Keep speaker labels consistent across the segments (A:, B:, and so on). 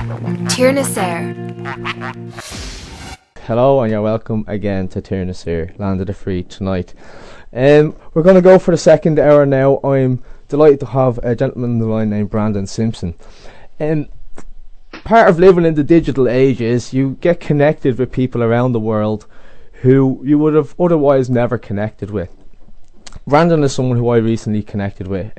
A: Tyrannosaur.
B: Hello and you're welcome again to Tyrannosaur, Land of the Free tonight. We're going to go for the second hour now. I'm delighted to have a gentleman on the line named Brandon Simpson. Part of living in the digital age is you get connected with people around the world who you would have otherwise never connected with. Brandon is someone who I recently connected with.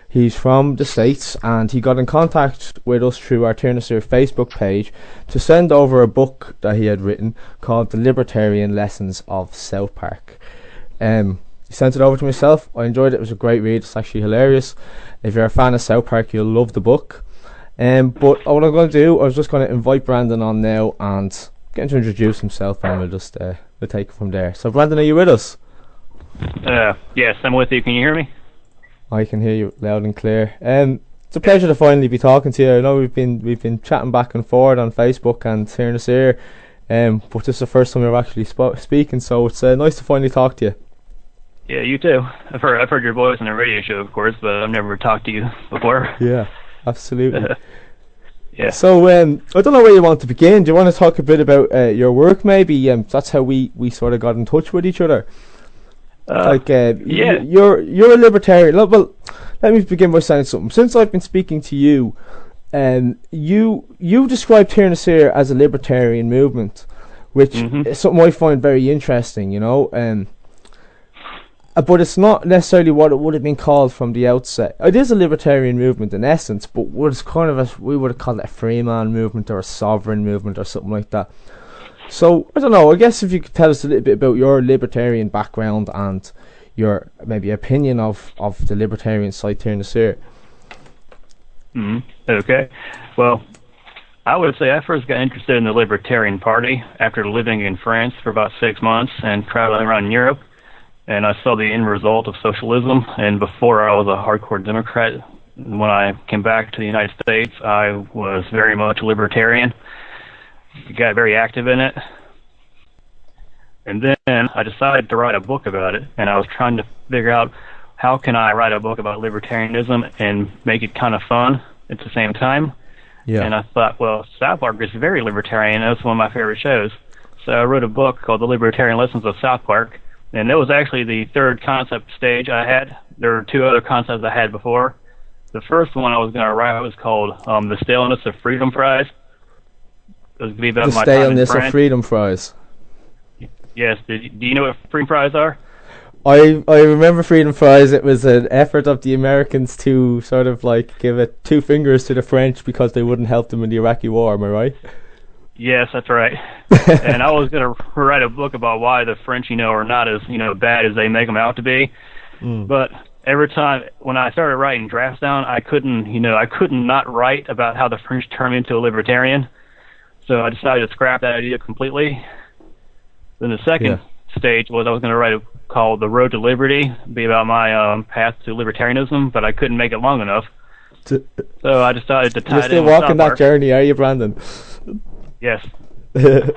B: He's from the States and he got in contact with us through our Tyrannosaur Facebook page to send over a book that he had written called The Libertarian Lessons of South Park. He sent it over to myself. I enjoyed it. It was a great read. It's actually hilarious. If you're a fan of South Park, you'll love the book. But what I'm going to do, I was just going to invite Brandon on now and get him to introduce himself, and we'll just we'll take it from there. So Brandon, are you with us?
C: Yes, I'm with you. Can you hear me?
B: I can hear you loud and clear. It's a pleasure to finally be talking to you. I know we've been chatting back and forth on Facebook and here and there, but this is the first time we're actually speaking, so it's nice to finally talk to you.
C: Yeah, you too. I've heard your voice on a radio show, of course, but I've never talked to you before.
B: Yeah, absolutely.
C: Yeah.
B: So I don't know where you want to begin. Do you want to talk a bit about your work? Maybe that's how we sort of got in touch with each other. Yeah. You're a libertarian. Well, let me begin by saying something. Since I've been speaking to you, you describe Tyrannosaur as a libertarian movement, which is something I find very interesting. But it's not necessarily what it would have been called from the outset. It is a libertarian movement in essence, but we would have called it a freeman movement or a sovereign movement or something like that. So, I don't know, I guess if you could tell us a little bit about your libertarian background and your maybe opinion of the libertarian side here in the Tyrannosaur.
C: Okay. Well, I would say I first got interested in the Libertarian Party after living in France for about 6 months and traveling around Europe. And I saw the end result of socialism. And before I was a hardcore Democrat, when I came back to the United States, I was very much libertarian. Got very active in it. And then I decided to write a book about it. And I was trying to figure out how can I write a book about libertarianism and make it kind of fun at the same time. Yeah. And I thought, well, South Park is very libertarian. That's one of my favorite shows. So I wrote a book called The Libertarian Lessons of South Park. And that was actually the third concept stage I had. There were two other concepts I had before. The first one I was going to write was called The Staleness of Freedom Fries. It was going to be about
B: the
C: my time in
B: staleness
C: France.
B: of freedom fries.
C: Yes. Do you know what freedom fries are?
B: I remember freedom fries. It was an effort of the Americans to sort of like give it two fingers to the French because they wouldn't help them in the Iraqi war. Am I right?
C: Yes, that's right. And I was going to write a book about why the French, are not as, bad as they make them out to be. But every time when I started writing drafts down, I couldn't not write about how the French turned into a libertarian. So I decided to scrap that idea completely. Then the second stage was I was going to write a called The Road to Liberty, be about my path to libertarianism, but I couldn't make it long enough. So I decided to tie it in.
B: You're still walking that journey, are you, Brandon?
C: Yes. Yeah.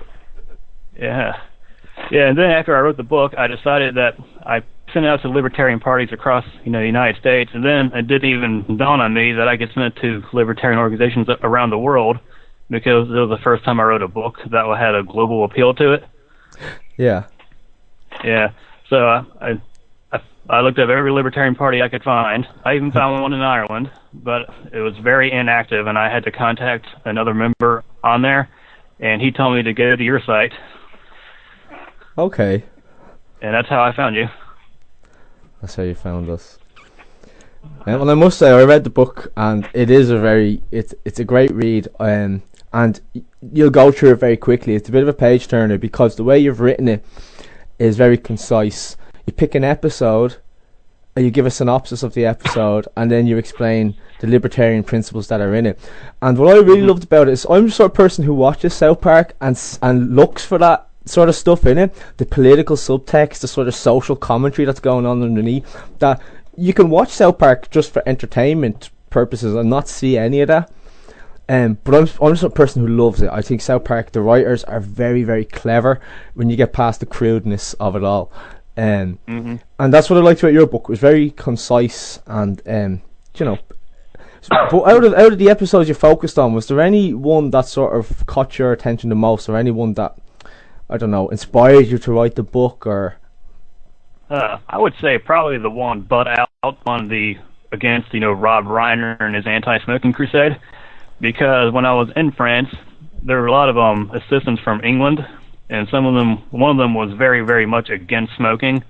C: Yeah, and then after I wrote the book, I decided that I sent it out to libertarian parties across, the United States, and then it didn't even dawn on me that I could send it to libertarian organizations around the world, because it was the first time I wrote a book that had a global appeal to it.
B: Yeah.
C: Yeah. So I looked up every libertarian party I could find. I even found one in Ireland, but it was very inactive, and I had to contact another member on there, and he told me to go to your site.
B: Okay.
C: And that's how I found you.
B: That's how you found us. Well, I must say, I read the book, and it is it's a great read, and you'll go through it very quickly. It's a bit of a page turner because the way you've written it is very concise. You pick an episode, and you give a synopsis of the episode, and then you explain the libertarian principles that are in it. And what I really loved about it is I'm the sort of person who watches South Park and looks for that sort of stuff in it, the political subtext, the sort of social commentary that's going on underneath, that you can watch South Park just for entertainment purposes and not see any of that. But I'm just a person who loves it. I think South Park, the writers are very, very clever when you get past the crudeness of it all. And that's what I liked about your book. It was very concise and, But out of the episodes you focused on, was there any one that sort of caught your attention the most, or any one that, I don't know, inspired you to write the book? Or
C: I would say probably the one butt out on the against Rob Reiner and his anti-smoking crusade, because when I was in France, there were a lot of assistants from England, and one of them was very, very much against smoking.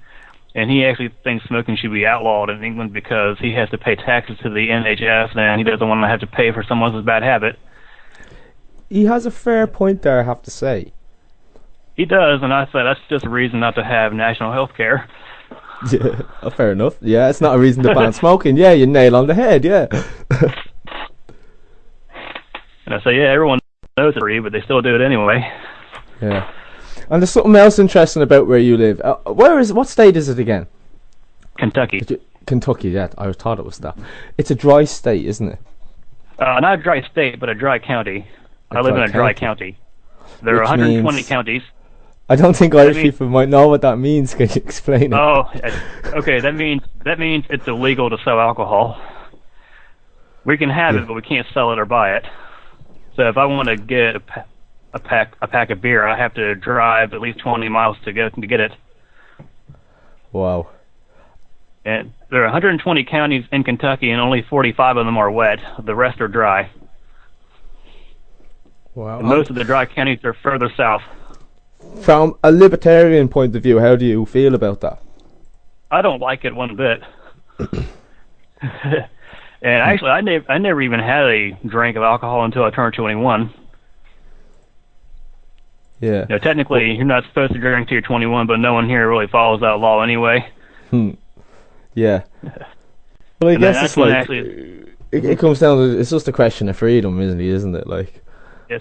C: And he actually thinks smoking should be outlawed in England because he has to pay taxes to the NHS, and he doesn't want to have to pay for someone else's bad habit.
B: He has a fair point there, I have to say.
C: He does, and I say that's just a reason not to have national health care.
B: Yeah, fair enough. Yeah, it's not a reason to ban smoking. Yeah, you nail on the head, yeah.
C: And I say, yeah, everyone knows it's free, but they still do it anyway.
B: Yeah. And there's something else interesting about where you live. What state is it again?
C: Kentucky.
B: Kentucky, yeah. I thought it was that. It's a dry state, isn't it?
C: Not a dry state, but a dry county. I live in a dry county. There are 120 counties.
B: I don't think Irish people might know what that means. Can you explain it?
C: Oh, okay. That means it's illegal to sell alcohol. We can have it, but we can't sell it or buy it. So if I want to get a pack of beer, I have to drive at least 20 miles to get it.
B: Wow.
C: And there are 120 counties in Kentucky, and only 45 of them are wet. The rest are dry.
B: Wow.
C: And most of the dry counties are further south.
B: From a libertarian point of view, how do you feel about that?
C: I don't like it one bit. And actually, I never even had a drink of alcohol until I turned 21.
B: Yeah.
C: Technically, you're not supposed to drink till you're 21, but no one here really follows that law anyway.
B: Yeah. Well, I guess it's like it comes down to, it's just a question of freedom, isn't it? Like.
C: Yes.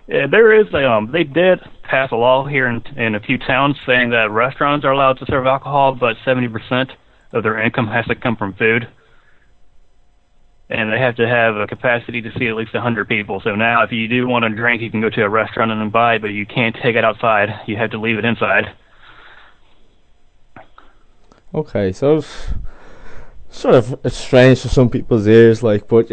C: Yeah, there is they did pass a law here in a few towns saying that restaurants are allowed to serve alcohol, but 70% of their income has to come from food. And they have to have a capacity to seat at least 100 people. So now if you do want to drink, you can go to a restaurant and buy it, but you can't take it outside. You have to leave it inside. Okay, so
B: it's strange to some people's ears, like, but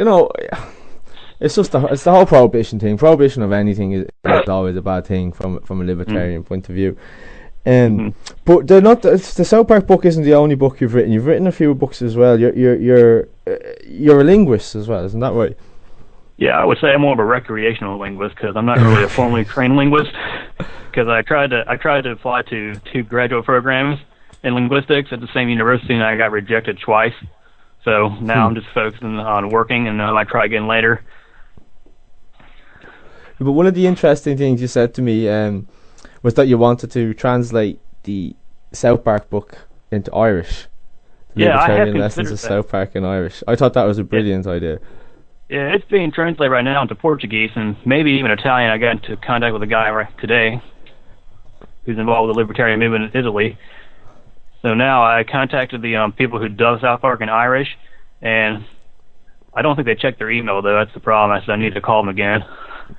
B: it's just it's the whole prohibition thing. Prohibition of anything is always a bad thing from a libertarian point of view. But they're not. The South Park book isn't the only book you've written. You've written a few books as well. You're a linguist as well, isn't that right?
C: Yeah, I would say I'm more of a recreational linguist because I'm not really a formally trained linguist. Because I tried to apply to 2 graduate programs in linguistics at the same university, and I got rejected twice. So now I'm just focusing on working, and I might try again later.
B: But one of the interesting things you said to me was that you wanted to translate the South Park book into Irish. Libertarian Lessons of South Park in Irish. I thought that was a brilliant idea.
C: Yeah, it's being translated right now into Portuguese and maybe even Italian. I got into contact with a guy today who's involved with the Libertarian movement in Italy. So now I contacted the people who dub South Park in Irish, and I don't think they checked their email, though. That's the problem. I said I need to call them again.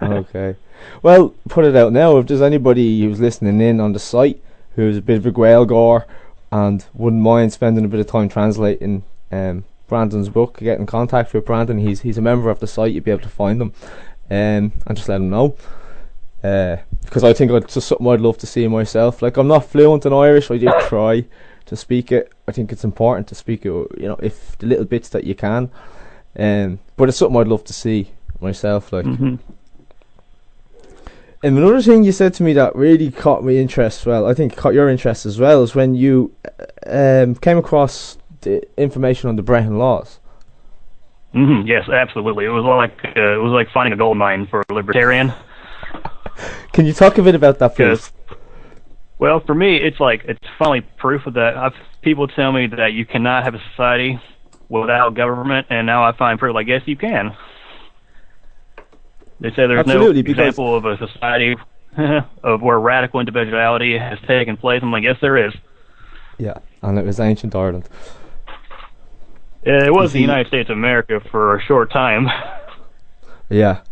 B: Okay. Well, put it out now. If there's anybody who's listening in on the site who's a bit of a Gaeilgeoir and wouldn't mind spending a bit of time translating Brandon's book, get in contact with Brandon. He's a member of the site. You'll be able to find him, and just let him know. Because I think it's just something I'd love to see myself. Like, I'm not fluent in Irish. I do try to speak it. I think it's important to speak it, if the little bits that you can. But it's something I'd love to see myself. Like. And another thing you said to me that really caught my interest, I think caught your interest as well, is when you came across the information on the Brehon laws.
C: Yes, absolutely. It was like finding a gold mine for a libertarian.
B: Can you talk a bit about that, please?
C: Well, for me, it's finally proof of that. People tell me that you cannot have a society without government, and now I find proof. I guess you can. They say there's no example of a society of where radical individuality has taken place. I'm like, yes, there is.
B: Yeah, and it was ancient Ireland.
C: It was the United States of America for a short time.
B: Yeah.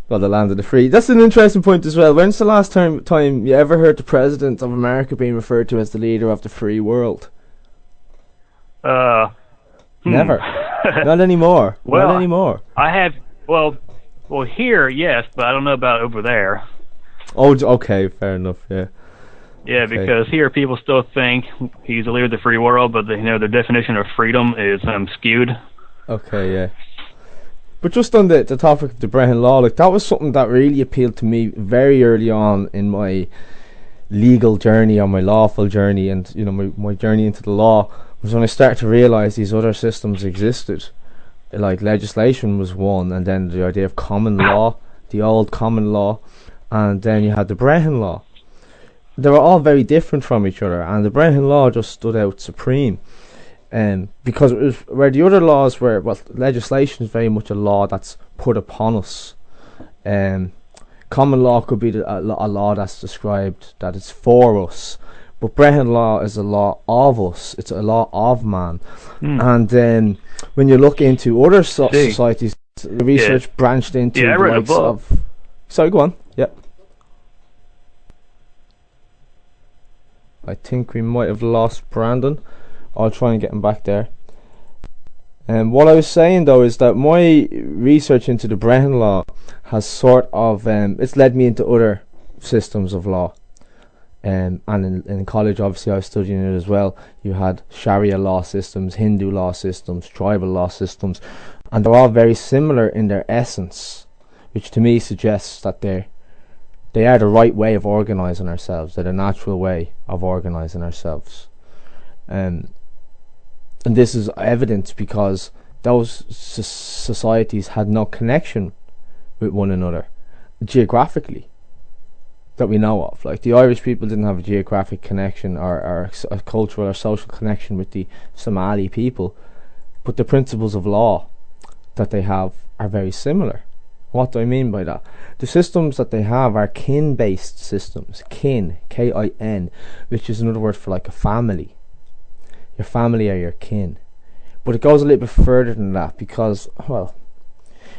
B: Well, the land of the free. That's an interesting point as well. When's the last time you ever heard the President of America being referred to as the leader of the free world?
C: Never.
B: Not anymore.
C: Well,
B: Not anymore.
C: I have, well, here, yes, but I don't know about over there.
B: Oh, okay, fair enough, yeah.
C: Yeah,
B: Okay.
C: because here people still think he's the leader of the free world, but their definition of freedom is skewed.
B: Okay, yeah. But just on the topic of the Brehon Law, like, that was something that really appealed to me very early on in my legal journey, or my lawful journey, and my journey into the law, was when I started to realise these other systems existed. Like, legislation was one, and then the idea of common law, the old common law, and then you had the Brehon Law. They were all very different from each other, and the Brehon Law just stood out supreme. Because it was where the other laws were, well, legislation is very much a law that's put upon us. Common law could be a law that's described that it's for us, but Brehon law is a law of us. It's a law of man. And when you look into other societies, the research branched into
C: I read
B: the
C: a
B: likes
C: book.
B: of. Sorry, go on. Yeah. I think we might have lost Brandon. I'll try and get him back there. And what I was saying though is that my research into the Brehon law has sort of it's led me into other systems of law. And in college, obviously, I was studying it as well. You had Sharia law systems, Hindu law systems, tribal law systems, and they're all very similar in their essence, which to me suggests that they are the right way of organising ourselves. They're the natural way of organising ourselves. And this is evident because those societies had no connection with one another geographically that we know of. Like, the Irish people didn't have a geographic connection or a cultural or social connection with the Somali people, but the principles of law that they have are very similar. What do I mean by that? The systems that they have are kin-based systems. Kin, K-I-N, which is another word for like a family. Your family are your kin. But it goes a little bit further than that, because, well,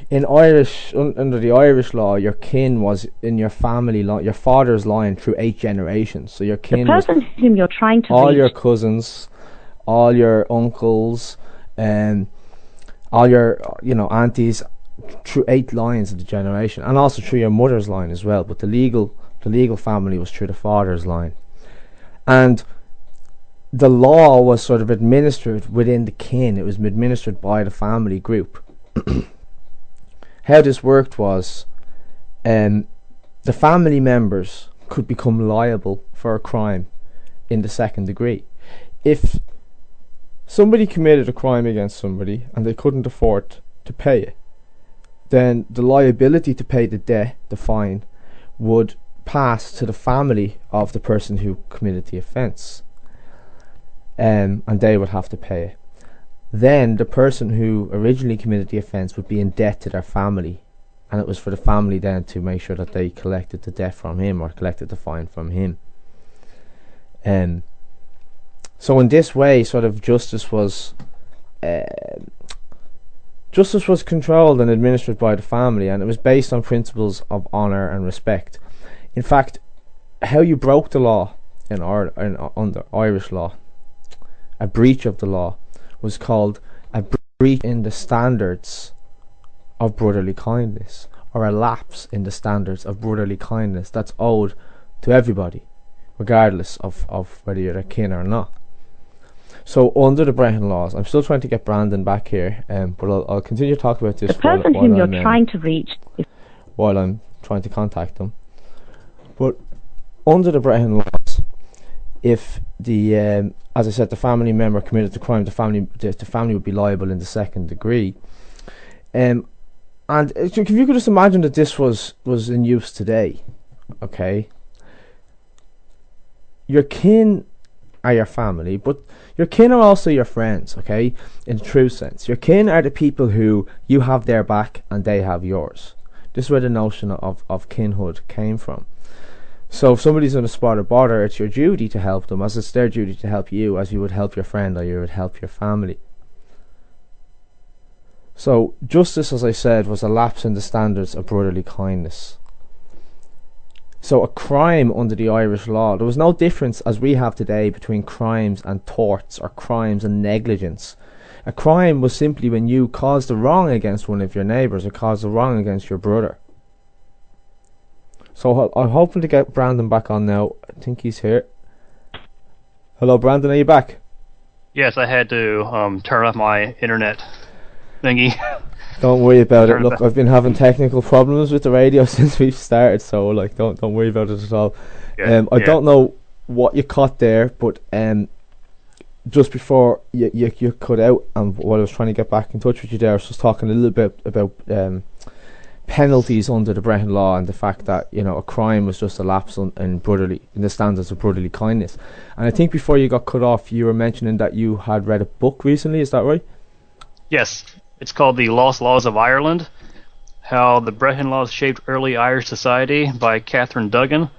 B: in Irish, under the Irish law, your kin was in your family line, your father's line, through 8 generations. So your kin
A: the person whom you're trying to
B: all
A: reach.
B: your cousins, all your uncles, and all your aunties, through 8 lines of the generation, and also through your mother's line as well. But the legal family was through the father's line, and the law was sort of administered within the kin. It was administered by the family group. How this worked was, the family members could become liable for a crime in the 2nd degree. If somebody committed a crime against somebody and they couldn't afford to pay it, then the liability to pay the debt, the fine, would pass to the family of the person who committed the offence. And they would have to pay it. Then the person who originally committed the offence would be in debt to their family, and it was for the family then to make sure that they collected the debt from him, or collected the fine from him. So in this way, sort of justice was controlled and administered by the family, and it was based on principles of honour and respect. In fact, how you broke the law under Irish law, a breach of the law, was called a breach in the standards of brotherly kindness, or a lapse in the standards of brotherly kindness that's owed to everybody, regardless of whether you're a kin or not. So under the Brehon laws, I'm still trying to get Brandon back here, but I'll continue to talk about this
A: the person
B: while
A: whom you're
B: I'm,
A: trying to reach is
B: while I'm trying to contact them. But under the Brehon laws, if the as I said, the family member committed the crime, the family would be liable in the 2nd degree. And if you could just imagine that this was in use today, okay? Your kin are your family, but your kin are also your friends, okay? In the true sense, your kin are the people who you have their back and they have yours. This is where the notion of kinhood came from. So if somebody's in a spot of bother, it's your duty to help them, as it's their duty to help you, as you would help your friend or you would help your family. So justice, as I said, was a lapse in the standards of brotherly kindness. So a crime under the Irish law, there was no difference as we have today between crimes and torts, or crimes and negligence. A crime was simply when you caused a wrong against one of your neighbours or caused a wrong against your brother. So I'm hoping to get Brandon back on now. I think he's here. Hello, Brandon, are you back?
C: Yes, I had to turn off my internet thingy.
B: Don't worry about it. Look, I've been having technical problems with the radio since we've started, so like, don't worry about it at all. I don't know what you caught there, but just before you cut out, and while I was trying to get back in touch with you there, I was just talking a little bit about penalties under the Brehon law and the fact that, you know, a crime was just a lapse in the standards of brotherly kindness. And I think before you got cut off, you were mentioning that you had read a book recently. Is that right?
C: Yes, it's called The Lost Laws of Ireland: How the Brehon Laws Shaped Early Irish Society by Catherine Duggan.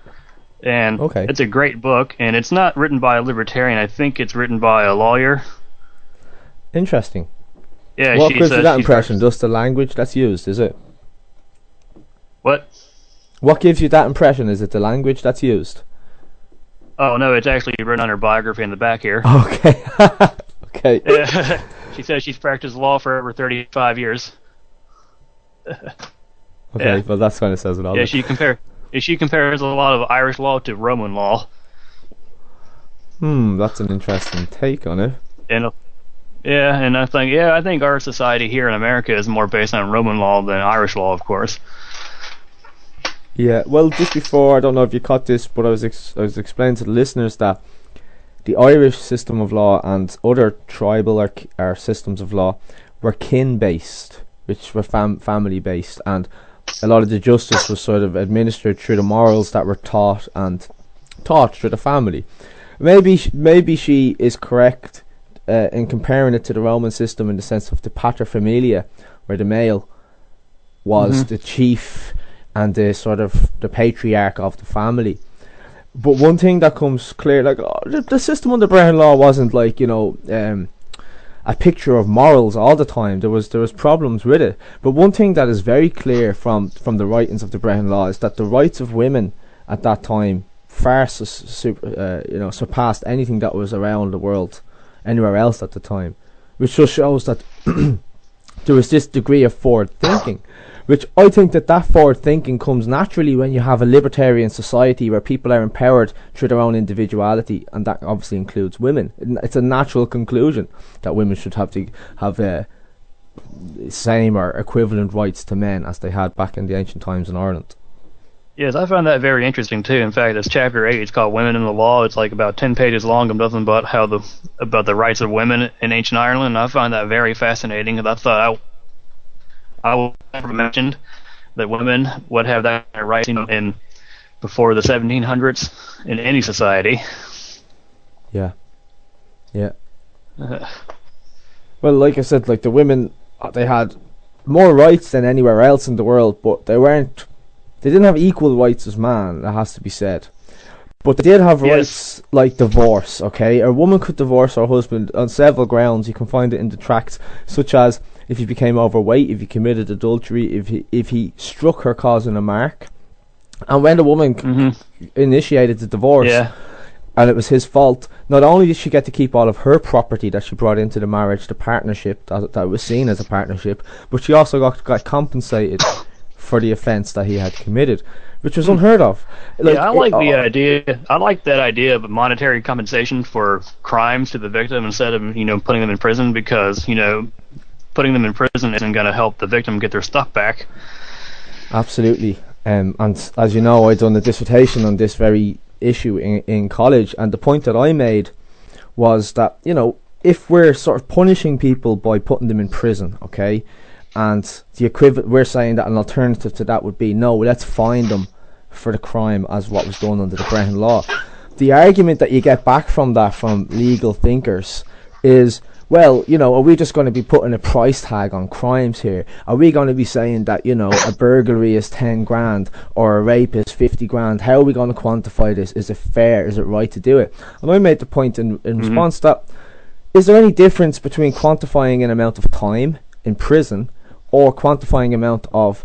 C: And It's a great book, and it's not written by a libertarian. I think it's written by a lawyer.
B: Interesting.
C: Yeah,
B: what gives you that impression? Just the language that's used, is it?
C: What?
B: What gives you that impression? Is it the language that's used?
C: Oh, no, it's actually written on her biography in the back here.
B: Okay. Okay.
C: She says she's practiced law for over 35 years.
B: Okay, well, that kind of says it all.
C: Yeah, she compares a lot of Irish law to Roman law.
B: That's an interesting take on it.
C: And I think our society here in America is more based on Roman law than Irish law, of course.
B: Yeah, well, just before, I don't know if you caught this, but I was explaining to the listeners that the Irish system of law and other tribal or systems of law were kin-based, which were family-based, and a lot of the justice was sort of administered through the morals that were taught through the family. Maybe she is correct in comparing it to the Roman system in the sense of the paterfamilia, where the male was the chief and the sort of the patriarch of the family. But one thing that comes clear, like, the system under Brehon law wasn't like, you know, a picture of morals all the time. There was problems with it. But one thing that is very clear from the writings of the Brehon law is that the rights of women at that time far surpassed anything that was around the world anywhere else at the time, which just shows that there was this degree of forward thinking, which I think that forward thinking comes naturally when you have a libertarian society where people are empowered through their own individuality, and that obviously includes women. It's a natural conclusion that women should have same or equivalent rights to men as they had back in the ancient times in Ireland.
C: Yes, I found that very interesting too. In fact, it's chapter 8. It's called "Women in the Law." It's like about 10 pages long and nothing but about the rights of women in ancient Ireland. And I found that very fascinating, because I thought I would never mentioned that women would have that right in before the 1700s in any society.
B: Yeah. Well, like I said, like the women, they had more rights than anywhere else in the world, but they didn't have equal rights as man, that has to be said. But they did have rights like divorce, okay? A woman could divorce her husband on several grounds. You can find it in the tracts, such as if he became overweight, if he committed adultery, if he struck her causing a mark. And when the woman initiated the divorce, and it was his fault, not only did she get to keep all of her property that she brought into the marriage, the partnership, that was seen as a partnership, but she also got compensated for the offence that he had committed, which was unheard of. Like,
C: I like the idea. I like that idea of monetary compensation for crimes to the victim instead of putting them in prison, because putting them in prison isn't going to help the victim get their stuff back. Absolutely.
B: And as you know, I'd done a dissertation on this very issue in college, and the point that I made was that if we're sort of punishing people by putting them in prison, okay, and the equivalent, we're saying that an alternative to that would be, no, let's fine them for the crime as what was done under the Brehon law. The argument that you get back from that from legal thinkers is, well, are we just going to be putting a price tag on crimes here? Are we going to be saying that, a burglary is 10 grand or a rape is 50 grand? How are we going to quantify this? Is it fair? Is it right to do it? And I made the point in response that, is there any difference between quantifying an amount of time in prison or quantifying amount of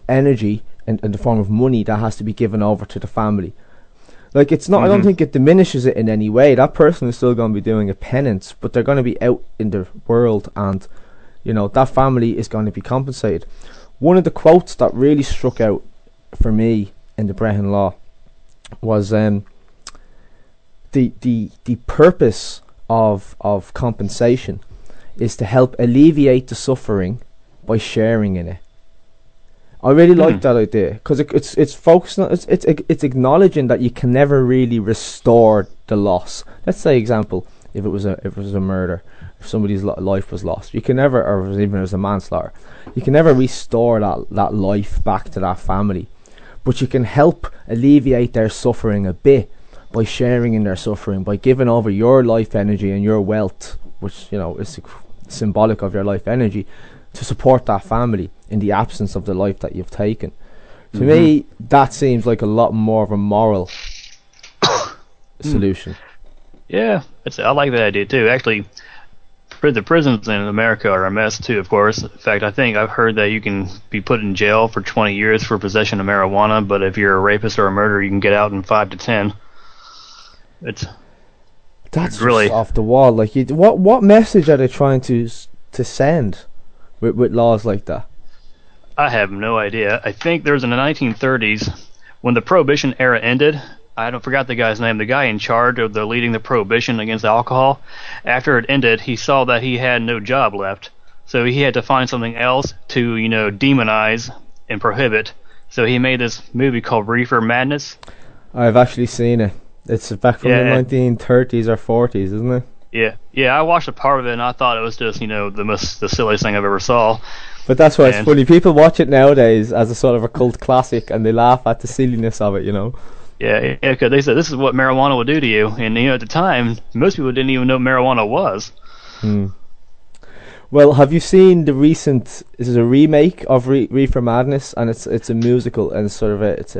B: energy in the form of money that has to be given over to the family? Like, it's not. I don't think it diminishes it in any way. That person is still going to be doing a penance, but they're going to be out in the world, and that family is going to be compensated. One of the quotes that really struck out for me in the Brehon law was the purpose of compensation is to help alleviate the suffering by sharing in it. I really like that idea, because it's focusing on it's acknowledging that you can never really restore the loss. Let's say, example, if it was a murder, if somebody's life was lost, you can never, or even if it was a manslaughter, you can never restore that life back to that family, but you can help alleviate their suffering a bit by sharing in their suffering, by giving over your life energy and your wealth, which is symbolic of your life energy, to support that family in the absence of the life that you've taken. To me, that seems like a lot more of a moral solution.
C: Yeah, I like that idea too. Actually, the prisons in America are a mess too, of course. In fact, I think I've heard that you can be put in jail for 20 years for possession of marijuana, but if you're a rapist or a murderer, you can get out in 5 to 10.
B: That's
C: really
B: off the wall. Like, what message are they trying to send with laws like that?
C: I have no idea. I think there was in the 1930s, when the Prohibition era ended. I don't forgot the guy's name. The guy in charge of leading the prohibition against alcohol. After it ended, he saw that he had no job left, so he had to find something else to demonize and prohibit. So he made this movie called Reefer Madness. I've
B: actually seen it. It's back from the 1930s or 40s, isn't it?
C: Yeah. I watched a part of it and I thought it was just the silliest thing I've ever saw.
B: But that's why it's funny. People watch it nowadays as a sort of a cult classic, and they laugh at the silliness of it.
C: Yeah, because they said this is what marijuana will do to you, and at the time, most people didn't even know what marijuana was.
B: Well, have you seen the recent? This is a remake of Reefer Madness, and it's a musical, and it's sort of a piss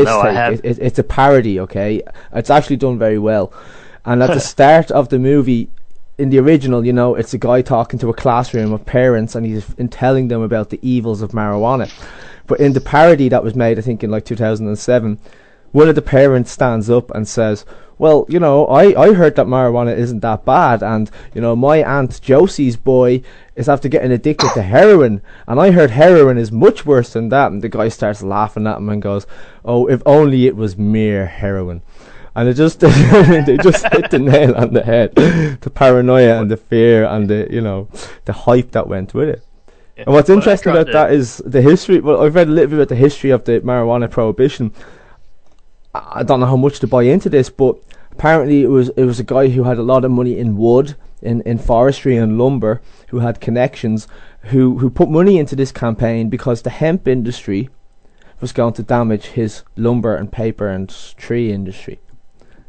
B: take. It's a parody. Okay, it's actually done very well, and at the start of the movie, in the original, it's a guy talking to a classroom of parents, and he's telling them about the evils of marijuana. But in the parody that was made, I think in like 2007, one of the parents stands up and says, well, I heard that marijuana isn't that bad, and my aunt Josie's boy is after getting addicted to heroin, and I heard heroin is much worse than that. And the guy starts laughing at him and goes, oh, if only it was mere heroin. And they just hit the nail on the head. The paranoia and the fear and the hype that went with it. Yeah. And what's interesting about that is the history. Well, I've read a little bit about the history of the marijuana prohibition. I don't know how much to buy into this, but apparently it was a guy who had a lot of money in wood, in forestry and lumber, who had connections, who put money into this campaign because the hemp industry was going to damage his lumber and paper and tree industry.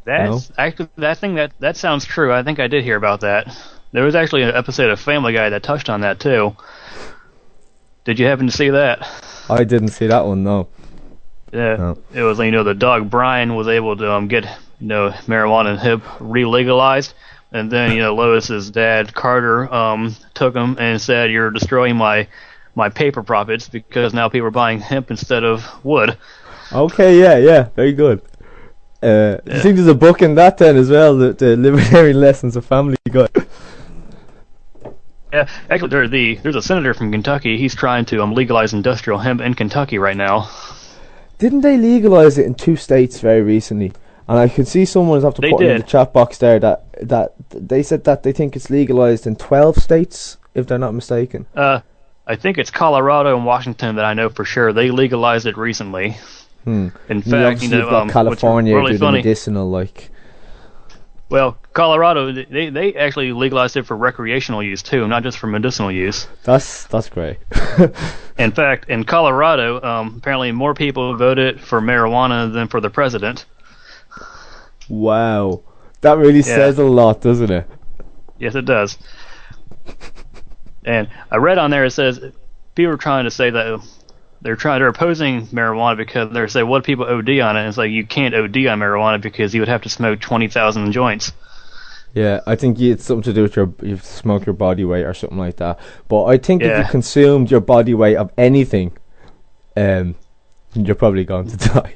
C: Actually, that sounds true. I think I did hear about that. There was actually an episode of Family Guy that touched on that too. Did you happen to see that?
B: I didn't see that one, no.
C: Yeah, no. It was the dog Brian was able to get marijuana and hemp re-legalized, and then Lois's dad Carter took him and said, "You're destroying my paper profits because now people are buying hemp instead of wood." Okay,
B: yeah, very good. You think there's a book in that then as well, the Libertarian Lessons of Family Guy?
C: Yeah, actually, there's a senator from Kentucky. He's trying to legalize industrial hemp in Kentucky right now.
B: Didn't they legalize it in 2 states very recently? And I could see someone's have to put in the chat box there that they said that they think it's legalized in 12 states, if they're not mistaken.
C: I think it's Colorado and Washington that I know for sure. They legalized it recently. In fact,
B: you've got California
C: really
B: do the medicinal, like.
C: Well, Colorado, they actually legalized it for recreational use too, not just for medicinal use.
B: That's great.
C: In fact, in Colorado, apparently more people voted for marijuana than for the president.
B: Wow, that really says a lot, doesn't it?
C: Yes, it does. And I read on there, it says people are trying to say that they're opposing marijuana because they're saying, what people OD on it? And it's like, you can't OD on marijuana because you would have to smoke 20,000 joints.
B: Yeah, I think it's something to do with you smoke your body weight or something like that. But I think if you consumed your body weight of anything, you're probably going to die.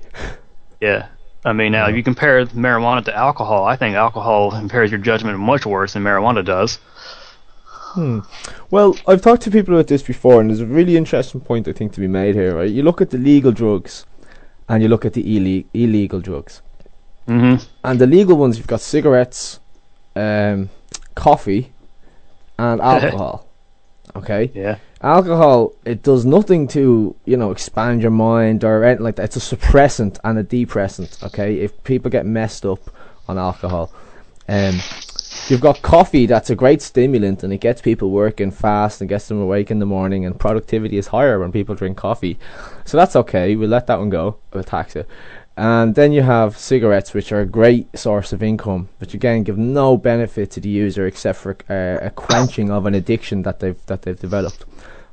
C: Yeah. I mean, now if you compare marijuana to alcohol, I think alcohol impairs your judgment much worse than marijuana does.
B: Well, I've talked to people about this before, and there's a really interesting point I think to be made here. Right? You look at the legal drugs, and you look at the illegal drugs. And the legal ones, you've got cigarettes, coffee, and alcohol. Okay.
C: Yeah.
B: Alcohol, it does nothing to, expand your mind or anything like that. It's a suppressant and a depressant. Okay. If people get messed up on alcohol, you've got coffee, that's a great stimulant, and it gets people working fast and gets them awake in the morning, and productivity is higher when people drink coffee. So that's okay. We'll let that one go. We'll tax it. And then you have cigarettes, which are a great source of income, which again give no benefit to the user except for a quenching of an addiction that they've developed.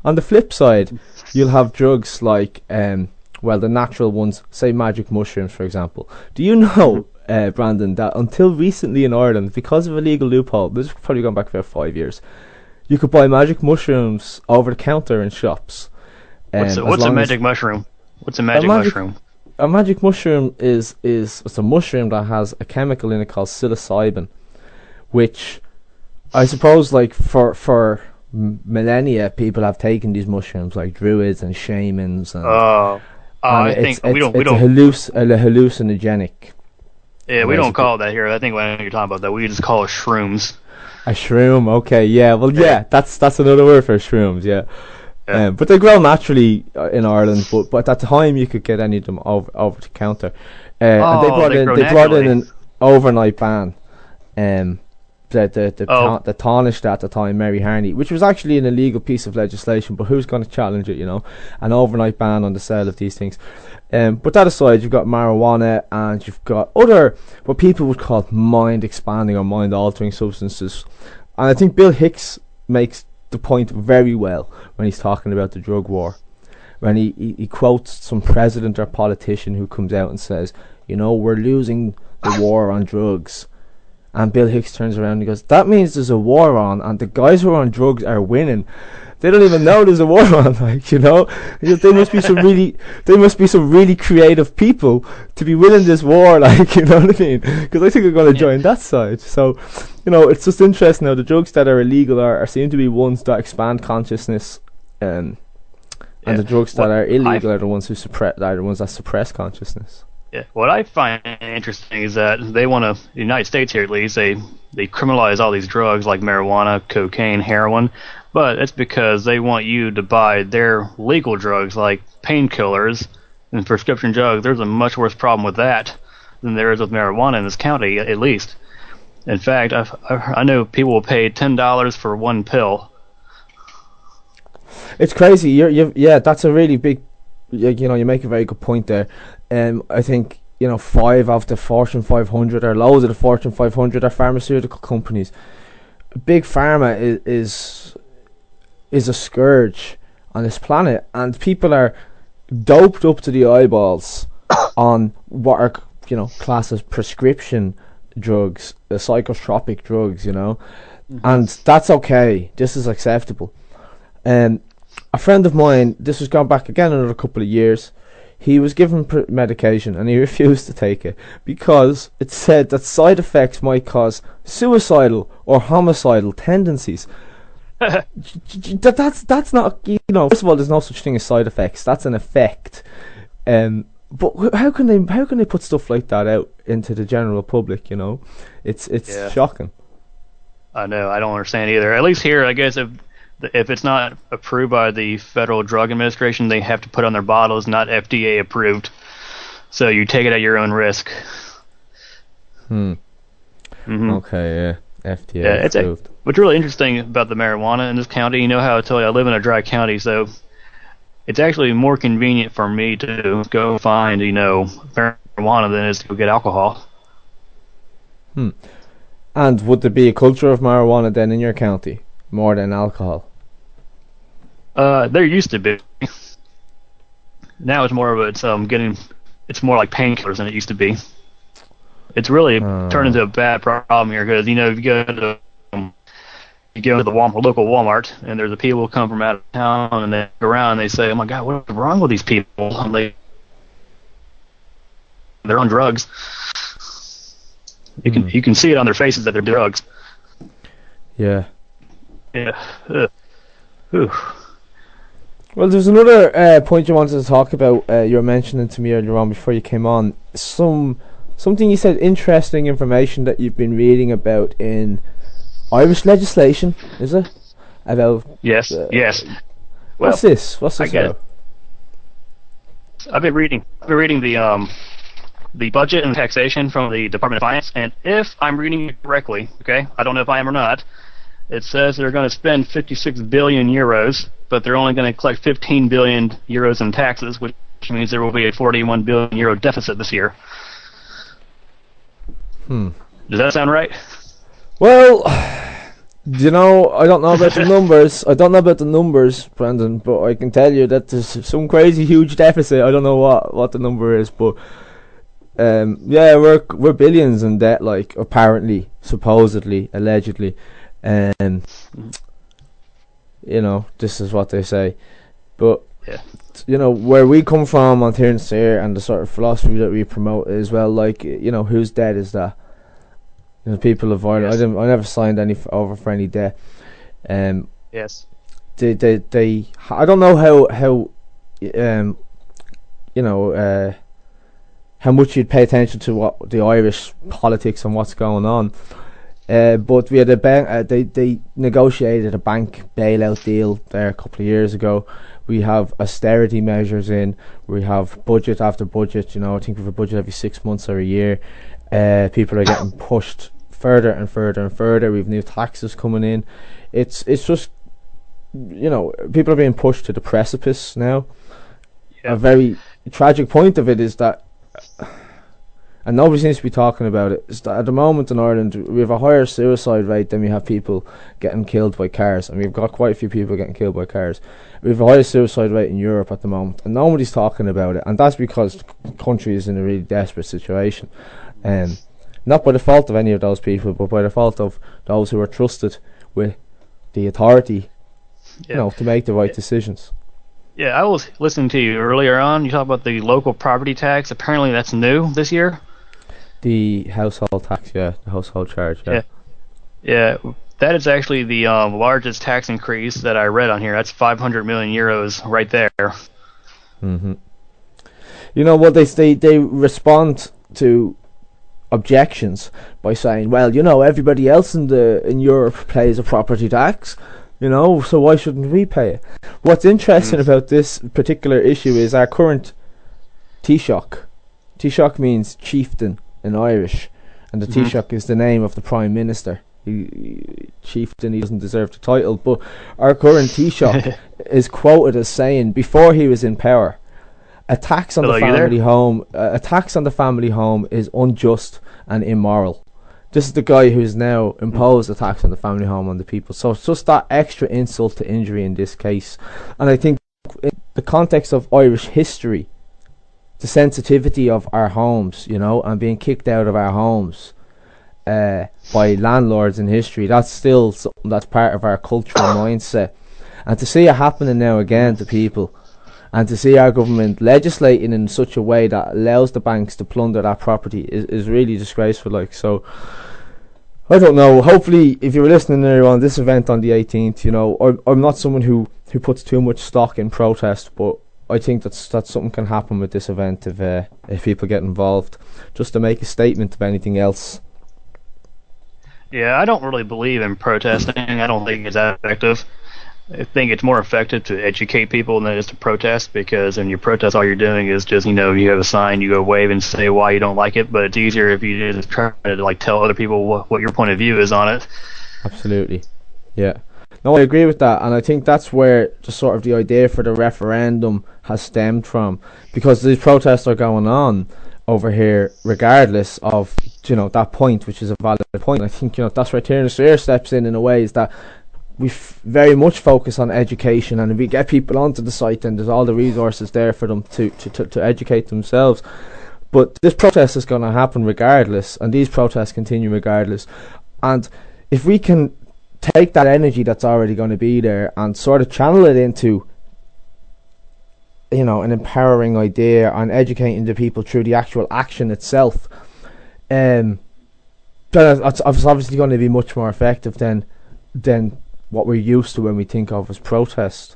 B: On the flip side, you'll have drugs like the natural ones, say magic mushrooms, for example. Do you know, Brandon, that until recently in Ireland, because of a legal loophole, this is probably gone back about 5 years, you could buy magic mushrooms over the counter in shops.
C: What's a magic mushroom? What's a magic mushroom?
B: A magic mushroom is it's a mushroom that has a chemical in it called psilocybin, which I suppose, like, for millennia, people have taken these mushrooms, like druids and shamans. And,
C: I think we don't.
B: a hallucinogenic.
C: Yeah, we don't call it that here. I think when you're talking about that, we just call it shrooms.
B: A shroom, okay, yeah. Well, yeah, that's another word for shrooms, yeah. But they grow naturally in Ireland, but at the time you could get any of them over the counter. And they brought in an overnight ban. The tarnished at the time, Mary Harney, which was actually an illegal piece of legislation, but who's going to challenge it, an overnight ban on the sale of these things. But that aside, you've got marijuana, and you've got other, what people would call mind expanding or mind altering substances. And I think Bill Hicks makes the point very well when he's talking about the drug war, when he quotes some president or politician who comes out and says, we're losing the war on drugs, and Bill Hicks turns around and he goes, that means there's a war on, and the guys who are on drugs are winning. They don't even know there's a war on, they must be some really creative people to be winning this war, you know what I mean? Because I think we're going to join that side. So, it's just interesting how the drugs that are illegal are seem to be ones that expand consciousness, and the drugs that are illegal are the ones that suppress consciousness.
C: Yeah, what I find interesting is that they want to, the United States here at least, they criminalize all these drugs like marijuana, cocaine, heroin, but it's because they want you to buy their legal drugs like painkillers and prescription drugs. There's a much worse problem with that than there is with marijuana in this county, at least. In fact, I know people will pay $10 for one pill.
B: It's crazy. Yeah, that's a really big. You make a very good point there. I think 5 of the Fortune 500 or loads of the Fortune 500 are pharmaceutical companies. Big pharma is a scourge on this planet, and people are doped up to the eyeballs on what are classed as prescription drugs, the psychotropic drugs, and that's okay. This is acceptable. A friend of mine, this has gone back again another couple of years, he was given medication and he refused to take it because it said that side effects might cause suicidal or homicidal tendencies. That's not, first of all, there's no such thing as side effects. That's an effect. But how can they put stuff like that out into the general public? It's shocking.
C: I know. I don't understand either. At least here, I guess if it's not approved by the Federal Drug Administration, they have to put on their bottles, not FDA approved. So you take it at your own risk.
B: Okay, yeah. FDA approved.
C: What's really interesting about the marijuana in this county, how I told you I live in a dry county, so it's actually more convenient for me to go find, marijuana than it is to go get alcohol.
B: And would there be a culture of marijuana then in your county, more than alcohol?
C: There used to be. Now it's more of it's more like painkillers than it used to be. It's really turned into a bad problem here because if you go to the local Walmart and there's the people who come from out of town and they go around and they say, "Oh my God, what's wrong with these people?" And they're on drugs. You can see it on their faces that they're drugs.
B: Yeah.
C: Yeah. Whew.
B: Well, there's another point you wanted to talk about. You were mentioning to me earlier on before you came on. Something you said, interesting information that you've been reading about in Irish legislation, is it? About
C: yes. Well,
B: what's this? What's this about?
C: I've been reading the budget and taxation from the Department of Finance, and if I'm reading it correctly, okay, I don't know if I am or not, it says they're going to spend 56 billion euros, but they're only going to collect 15 billion euros in taxes, which means there will be a 41 billion euro deficit this year. Does that sound right?
B: Well, I don't know about the numbers. I don't know about the numbers, Brandon, but I can tell you that there's some crazy huge deficit. I don't know what the number is, but yeah, we're billions in debt, like, apparently, supposedly, allegedly. This is what they say. But where we come from on here in Saor, and the sort of philosophy that we promote is, well, like, whose debt is that? People of Ireland. Yes. I never signed over for any debt.
C: Yes.
B: They I don't know how much you'd pay attention to what the Irish politics and what's going on. But we had a bank. They negotiated a bank bailout deal there a couple of years ago. We have austerity measures in. We have budget after budget. I think we have a budget every 6 months or a year. People are getting pushed further and further and further. We've new taxes coming in. It's just people are being pushed to the precipice now. Yeah. A very tragic point of it is that, and nobody seems to be talking about it, is that at the moment in Ireland we have a higher suicide rate than we have people getting killed by cars, and we've got quite a few people getting killed by cars. We have a higher suicide rate in Europe at the moment, and nobody's talking about it, and that's because the country is in a really desperate situation. Not by the fault of any of those people, but by the fault of those who are trusted with the authority, to make the right decisions.
C: Yeah, I was listening to you earlier on. You talked about the local property tax. Apparently that's new this year.
B: The household tax, the household charge.
C: Yeah, that is actually the largest tax increase that I read on here. That's 500 million euros right there.
B: Mm-hmm. What they respond to objections by saying, well, everybody else in Europe pays a property tax, so why shouldn't we pay it? What's interesting about this particular issue is our current Taoiseach. Taoiseach means chieftain in Irish, and the Taoiseach is the name of the Prime Minister. Chieftain, he doesn't deserve the title, but our current Taoiseach is quoted as saying, before he was in power, a tax on the family home is unjust and immoral. This is the guy who's now imposed a tax on the family home on the people. So it's just that extra insult to injury in this case. And I think in the context of Irish history, the sensitivity of our homes, and being kicked out of our homes by landlords in history, that's still something that's part of our cultural mindset. And to see it happening now again to people, and to see our government legislating in such a way that allows the banks to plunder that property is really disgraceful. So I don't know. Hopefully, if you were listening earlier on this event on the 18th, I'm not someone who puts too much stock in protest, but I think that something can happen with this event if people get involved, just to make a statement of anything else.
C: Yeah, I don't really believe in protesting. I don't think it's that effective. I think it's more effective to educate people than it is to protest, because when you protest, all you're doing is just, you have a sign, you go wave and say why you don't like it, but it's easier if you just try to tell other people what your point of view is on it.
B: Absolutely. Yeah. No, I agree with that, and I think that's where the idea for the referendum has stemmed from, because these protests are going on over here regardless of, that point, which is a valid point. I think, that's where Tiernan Saor steps in a way, is that we very much focus on education, and if we get people onto the site, and there's all the resources there for them to educate themselves. But this protest is going to happen regardless, and these protests continue regardless. And if we can take that energy that's already going to be there and sort of channel it into an empowering idea and educating the people through the actual action itself, then it's obviously going to be much more effective than what we're used to when we think of as protest.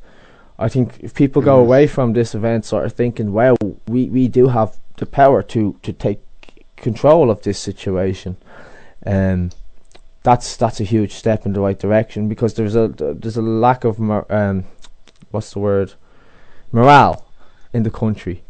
B: I think if people go away from this event sort of thinking, wow, we do have the power to take control of this situation, that's a huge step in the right direction, because there's a lack of morale in the country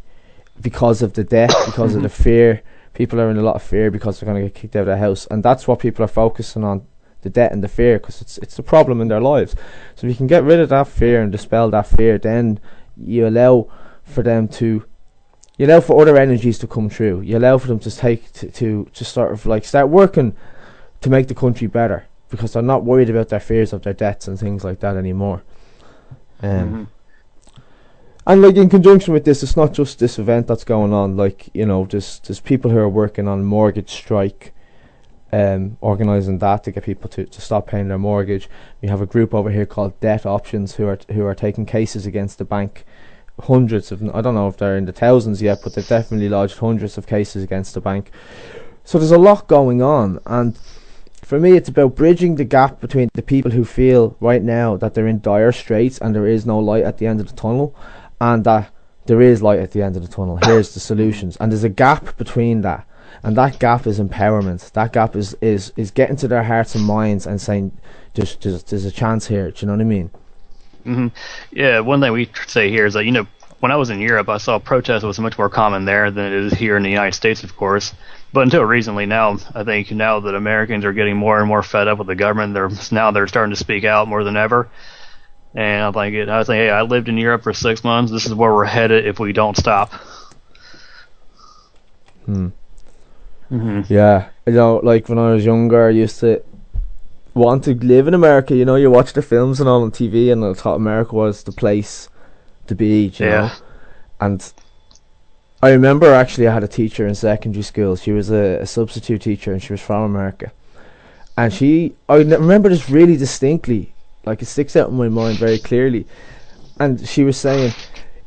B: because of the debt, because of the fear. People are in a lot of fear because they're going to get kicked out of their house, and that's what people are focusing on, the debt and the fear, because it's the problem in their lives. So if you can get rid of that fear and dispel that fear, then you allow for other energies to come through. You allow for them to sort of like start working to make the country better, because they're not worried about their fears of their debts and things like that anymore. And like in conjunction with this, it's not just this event that's going on. Like, there's people who are working on mortgage strike, organising that to get people to stop paying their mortgage. We have a group over here called Debt Options who are taking cases against the bank. Hundreds of, I don't know if they're in the thousands yet, but they've definitely lodged hundreds of cases against the bank. So there's a lot going on, and for me it's about bridging the gap between the people who feel right now that they're in dire straits and there is no light at the end of the tunnel, and that there is light at the end of the tunnel. Here's the solutions, and there's a gap between that, and that gap is empowerment. That gap is getting to their hearts and minds and saying there's a chance here. Do you know what I mean?
C: Yeah, one thing we say here is that, when I was in Europe, I saw protest was much more common there than it is here in the United States, of course. But until recently, now I think now that Americans are getting more and more fed up with the government, they're starting to speak out more than ever. And I think, hey, I lived in Europe for 6 months. This is where we're headed if we don't stop.
B: Yeah, like when I was younger, I used to want to live in America. You watch the films and all on TV, and I thought America was the place to be. You know, and I remember actually I had a teacher in secondary school. She was a substitute teacher, and she was from America. And I remember this really distinctly. Like, it sticks out in my mind very clearly. And she was saying,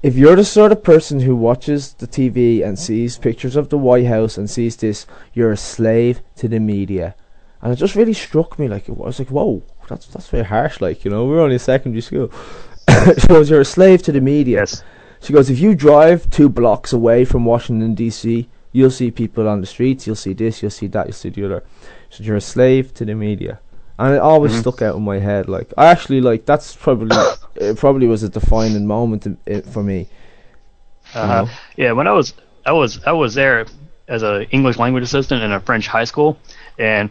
B: if you're the sort of person who watches the TV and sees pictures of the White House and sees this, you're a slave to the media. And it just really struck me. Like, I was like, whoa, that's very harsh. Like, we're only in secondary school. She goes, you're a slave to the media.
C: Yes.
B: She goes, if you drive 2 blocks away from Washington, D.C., you'll see people on the streets, you'll see this, you'll see that, you'll see the other. So you're a slave to the media. And it always stuck out in my head. Like, I actually, like, that's probably it probably was a defining moment for me.
C: Yeah, when I was there as an English language assistant in a French high school, and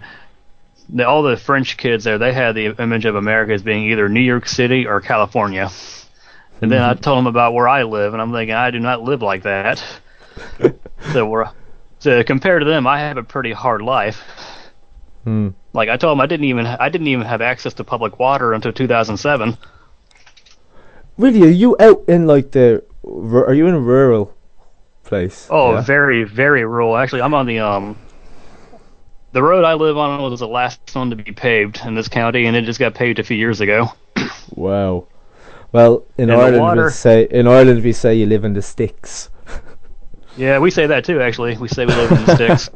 C: all the French kids there, they had the image of America as being either New York City or California. And then I told them about where I live, and I'm thinking, I do not live like that. So compared to them, I have a pretty hard life. Like, I told them I didn't even have access to public water until 2007.
B: Really? Are you out in like are you in a rural place?
C: Oh,
B: yeah?
C: Very, very rural. Actually, I'm on the road I live on was the last one to be paved in this county, and it just got paved a few years ago.
B: Wow. Well, in Ireland we say you live in the sticks.
C: Yeah, we say that too. Actually, we say we live in the sticks.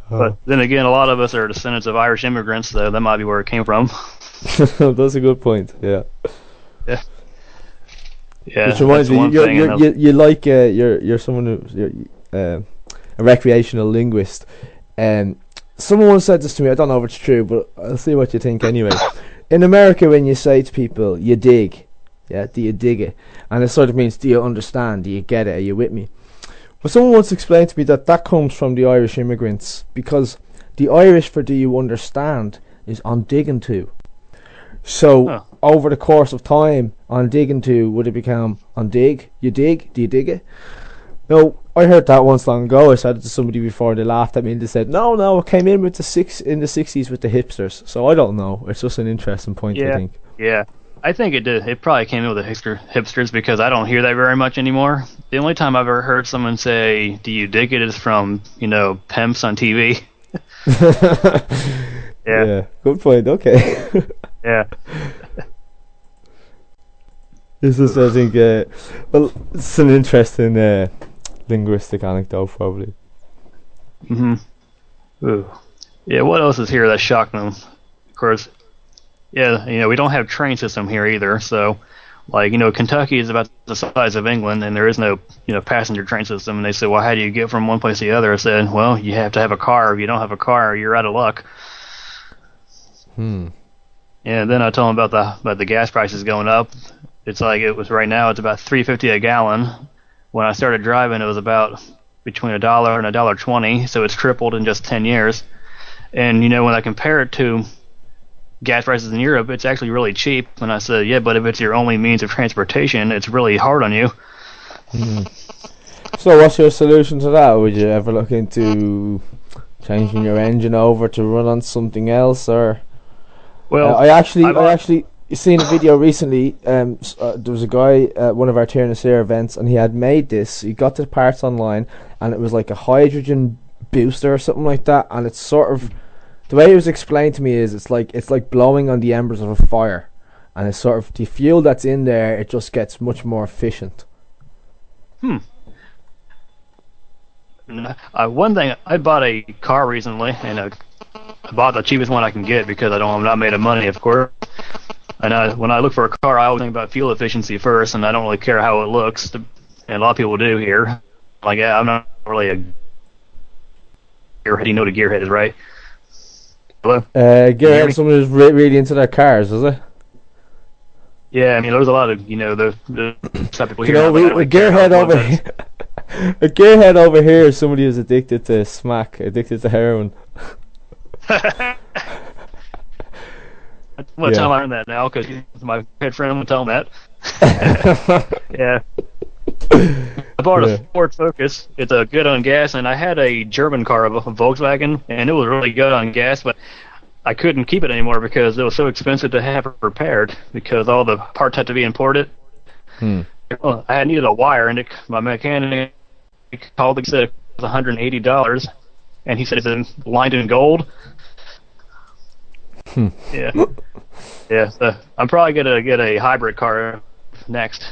C: But then again, a lot of us are descendants of Irish immigrants, so that might be where it came from.
B: That's a good point. Yeah. Which reminds me, you're someone who's a recreational linguist. Someone once said this to me. I don't know if it's true, but I'll see what you think anyway. In America, when you say to people, "You dig," do you dig it? And it sort of means, do you understand? Do you get it? Are you with me? But someone once explained to me that comes from the Irish immigrants, because the Irish for "do you understand" is "on digging to." So over the course of time, "on digging to" would have become "on dig." You dig? Do you dig it? No, I heard that once long ago. I said it to somebody before, and they laughed at me and they said, "No, it came in with in the 60s with the hipsters." So I don't know. It's just an interesting point, I think. Yeah.
C: I think it did. It probably came in with the hipsters, because I don't hear that very much anymore. The only time I've ever heard someone say, "Do you dig it?" is from, pimps on TV.
B: Yeah. Good point. Okay.
C: Yeah.
B: This is, I think, well, it's an interesting linguistic anecdote, probably.
C: Ooh. Yeah, what else is here that shocked them? Of course, yeah, we don't have train system here either, so, like, Kentucky is about the size of England, and there is no, passenger train system, and they said, well, how do you get from one place to the other? I said, well, you have to have a car. If you don't have a car, you're out of luck. Yeah, then I told them about the gas prices going up. It's like right now it's about $3.50 a gallon. When I started driving, it was about between $1 and $1.20, so it's tripled in just 10 years. And when I compare it to gas prices in Europe, it's actually really cheap. And I said, yeah, but if it's your only means of transportation, it's really hard on you.
B: So what's your solution to that? Would you ever look into changing your engine over to run on something else, or? Well, I actually seen a video recently. There was a guy at one of our Tyrannosaur events, and he had made this. He got the parts online, and it was like a hydrogen booster or something like that. And it's sort of, the way it was explained to me is it's like blowing on the embers of a fire, and it's sort of the fuel that's in there. It just gets much more efficient.
C: One thing, I bought a car recently, and I bought the cheapest one I can get because I'm not made of money, of course. And when I look for a car, I always think about fuel efficiency first, and I don't really care how it looks. And a lot of people do here. Like, I'm not really a gearhead. You know what a gearhead is, right? Hello?
B: Gearhead, someone who's really into their cars, is it?
C: Yeah, there's a lot of, the type of people here.
B: A gearhead over here. A gearhead over here is somebody who's addicted to smack, addicted to heroin.
C: I'm going to tell him I learned that now, because my head friend would tell him that. Yeah. I bought a Ford Focus. It's good on gas, and I had a German car, a Volkswagen, and it was really good on gas, but I couldn't keep it anymore because it was so expensive to have it repaired, because all the parts had to be imported. Well, I needed a wire, and my mechanic called and said it was $180, and he said it's lined in gold. Yeah. So I'm probably gonna get a hybrid car next.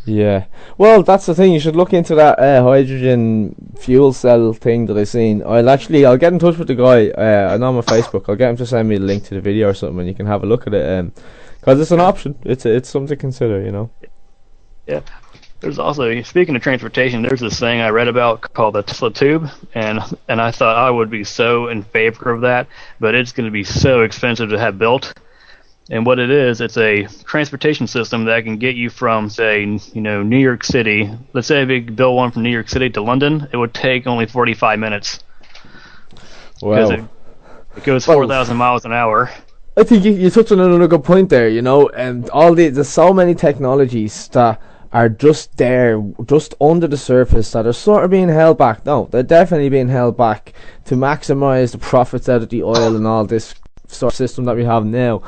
B: Yeah. Well, that's the thing. You should look into that hydrogen fuel cell thing that I seen. I'll get in touch with the guy. I know him on Facebook. I'll get him to send me the link to the video or something, and you can have a look at it. Because it's an option. It's something to consider.
C: Yeah. There's also, speaking of transportation, there's this thing I read about called the Tesla Tube, and I thought I would be so in favor of that, but it's going to be so expensive to have built. And what it is, it's a transportation system that can get you from, say, New York City. Let's say if you build one from New York City to London, it would take only 45 minutes.
B: Wow.
C: Because it goes 4,000 miles an hour.
B: I think you touched on another good point there, and there's so many technologies that are just there, just under the surface, that are sort of being held back. No, they're definitely being held back to maximise the profits out of the oil and all this sort of system that we have now.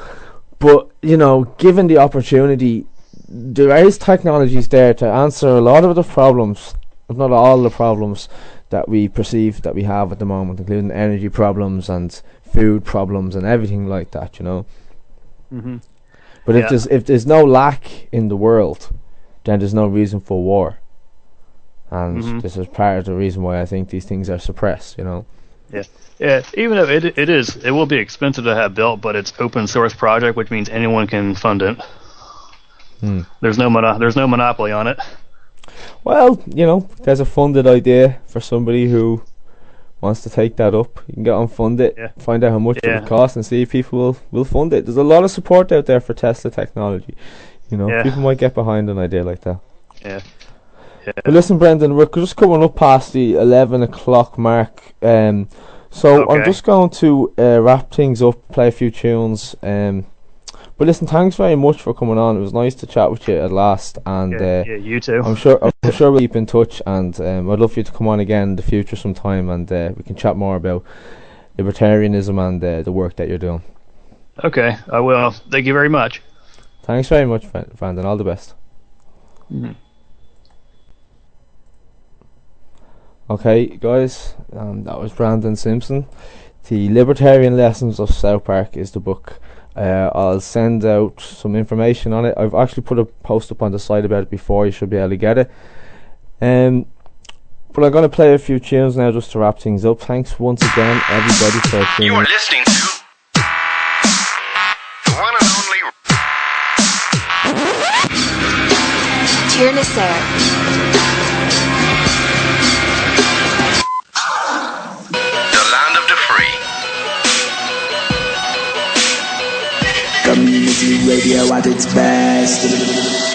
B: But, given the opportunity, there is technologies there to answer a lot of the problems, if not all the problems, that we perceive that we have at the moment, including energy problems and food problems and everything like that, But if there's no lack in the world, then there's no reason for war. And this is part of the reason why I think these things are suppressed,
C: Yeah, even though it will be expensive to have built, but it's open source project, which means anyone can fund it. There's no monopoly on it.
B: Well, there's a funded idea for somebody who wants to take that up. You can get on fund it, find out how much it would cost, and see if people will fund it. There's a lot of support out there for Tesla technology. People might get behind an idea like that.
C: Yeah.
B: But listen, Brendan, we're just coming up past the 11 o'clock mark. So I'm just going to wrap things up, play a few tunes. But listen, thanks very much for coming on. It was nice to chat with you at last. And
C: you too.
B: I'm sure we'll keep in touch. And I'd love for you to come on again in the future sometime, and we can chat more about libertarianism and the work that you're doing.
C: Okay, I will. Thank you very much.
B: Thanks very much, Brandon. All the best. Okay, guys, that was Brandon Simpson. The Libertarian Lessons of South Park is the book, I'll send out some information on it. I've actually put a post up on the site about it before. You should be able to get it. But I'm going to play a few tunes now just to wrap things up. Thanks once again, everybody, for tuning in.
D: You are listening to the one and only
E: Saor.
D: the land of the free.
F: Community radio at its best.